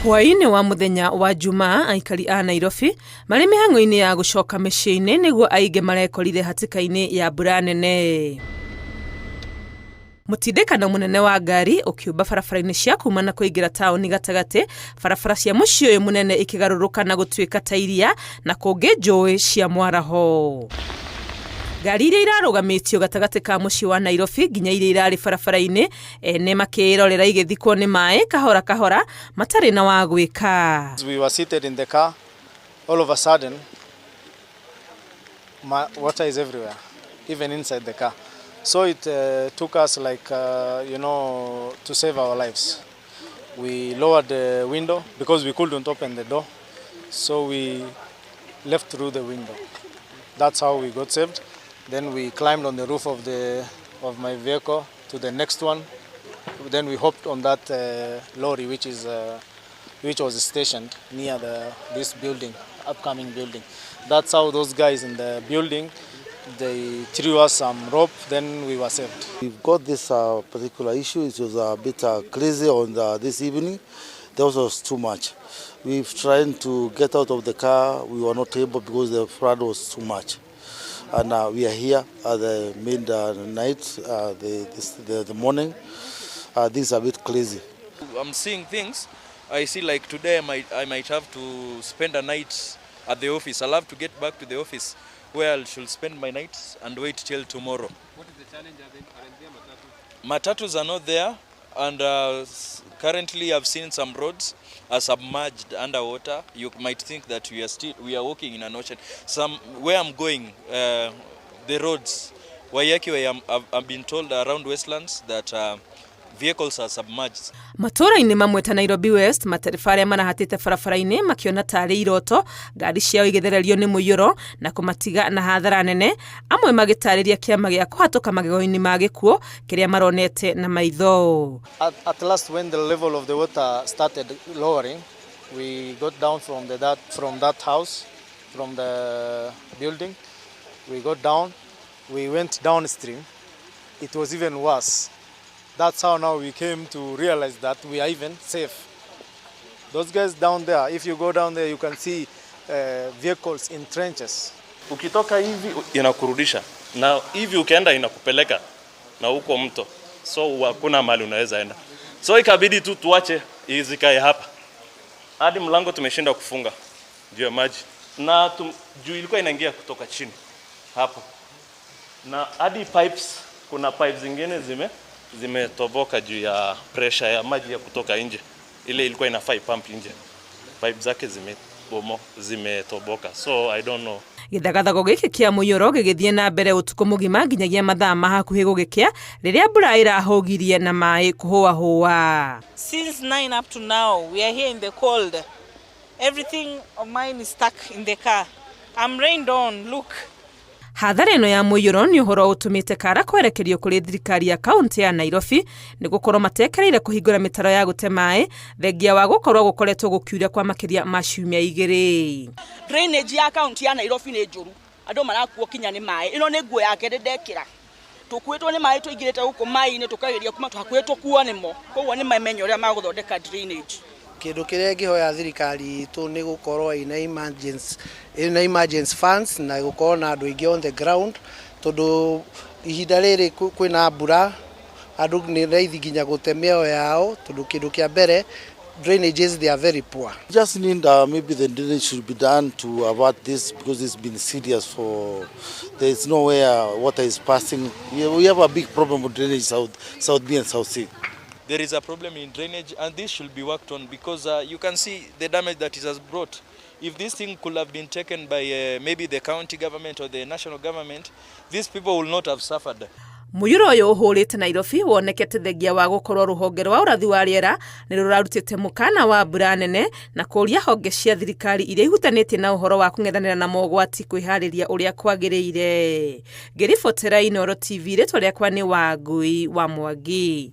Hwaĩ-inĩ wa muthenya wa Jumaa, aikari a Nairobi marĩ mĩhang'o-inĩ ya gũcoka mĩciĩ-inĩ nĩguo aingĩ marekorire hatĩka-inĩ ya mbura nene. Mũtindĩkano mũnene wa ngari ũkiumba barabara-inĩ cia kuma na kũingĩra taũni gatagatĩ, barabara cia mũciĩ ũyũ mũnene ikĩgarũrũka na gũtuĩka ta iria na kũngĩ njũĩ cia mwaraho. Ngari iria irarũgamĩtio gatagatĩ ka mũciĩ wa Nairobi nginya iria irarĩ barabara-inĩ ene makĩrorera igĩthikwo nĩ maaĩ kahora kahora matarĩ na wa gwĩka. We were seated in the car, all of a sudden water is everywhere, even inside the car. So it took us like to save our lives. We lowered the window because we couldn't open the door, so we left through the window. That's how we got saved. Then we climbed on the roof of my vehicle to the next one. Then we hopped on that lorry which was stationed near this building, upcoming building. That's how those guys in the building, they threw us some rope, then we were saved. We've got this particular issue. It was a bit crazy on this evening. There was too much. We've tried to get out of the car. We were not able because the flood was too much. And we are here at the midnight, the morning. Things are a bit crazy. I'm seeing things. I see like today I might have to spend a night at the office. I'll have to get back to the office where I should spend my nights and wait till tomorrow. What is the challenge? Are there Matatus are not there, and currently I've seen some roads are submerged underwater. You might think that we are walking in an ocean. Where I'm going, the roads, Waiyaki, I've been told around Westlands that vehicles are submerged. Matũra-inĩ mamwe ta Nairobi West, matereba arĩa marahatĩte barabara-inĩ makiona tarĩ iroto, ngari ciao igĩthererio nĩ mũiyũro na kũmatiga na hathara nene, amwe magĩtarĩria kĩama gĩa kũhatũka magego-inĩ ma gĩkuũ kĩrĩa maronete na maitho. At last, when the level of the water started lowering, we got down from that house, from the building. We got down, we went downstream. It was even worse. That's how now we came to realize that we are even safe. Those guys down there, if you go down there, you can see vehicles in trenches. Ukitoka hivi inakurudisha na hivi ukienda inakupeleka na huko mto, so hakuna mahali unaweza enda. So ikabidi tu tuache izikae hapa hadi mlango tumeshinda kufunga juu ya maji, na juu ilikuwa inaingia kutoka chini hapo, na hadi pipes, kuna pipes zingine zimetoboka juu ya pressure ya maji ya kutoka nje. Ile ilikuwa inafai pump nje, pipe zake zimetoboka, so I don't know. Gĩthagathago gĩkĩ kĩa mũiyũro gĩgĩthiĩ na mbere ũtukũ mũgima nginyagia mathaa ma hakuhĩ gũgĩkĩa rĩrĩa mbura ĩrahũgirie na maaĩ kũhũahũa. Since 9 up to now, we are here in the cold. Everything of mine is stuck in the car. I'm rained on, look. Hathara ĩno ya mũiyũro nĩ ũhoro ũtũmĩte kara kwerekerio kũrĩ thirikari ya kaunti ya Nairobi nĩ gũkorwo matekereire kũhingũra mĩtaro ya gũte maaĩ thengia wa gũkorwo gũkoretwo gũkiura kwa makĩria ma ciumia igĩrĩ. Drainage ya kaunti ya Nairobi nĩ njũru. Andũ marakuo kinya nĩ maaĩ. Ĩno nĩ nguo yake ndekĩra. Tũkuĩtwo nĩ maaĩ tũingĩrĩte gũkũ maaĩ-inĩ tũkageria kuma tũhakuĩtwo kuo nĩmo. Koguo nĩ mamenyo ũrĩa magũthondeka drainage. Kĩndũ kĩrĩa ngĩhoya thirikari itũ nĩ gũkorwo ina emergency funds na gũkorwo na andũ aingĩ on the ground, tondũ ihinda rĩrĩ kwĩna mbura, andũ nĩ raithi nginya gũte mĩoyo yao, tondũ kĩndũ kĩa mbere drainages, they are very poor. Just need maybe the drainage should be done to avert this because it's been serious for. There is nowhere water is passing. We have a big problem with drainage South B and South C. There is a problem in drainage, and this should be worked on because you can see the damage that it has brought. If this thing could have been taken by maybe the county government or the national government, these people will not have suffered. Mũiyũro ũyũ ũhũrĩte Nairobi wonekete thengia wa gũkorwo rũhonge rwa ũrathi wa rĩera nĩ rũrarutĩte mũkana wa mbura nene na kũria honge cia thirikari iria ihutanĩtie na ũhoro wa kũng'ethanĩra na mogwati kwĩharĩria ũrĩa kwagĩrĩire. Ngĩribotera Inooro TV, rĩtwa rĩakwa nĩ Wangui wa Mwangi.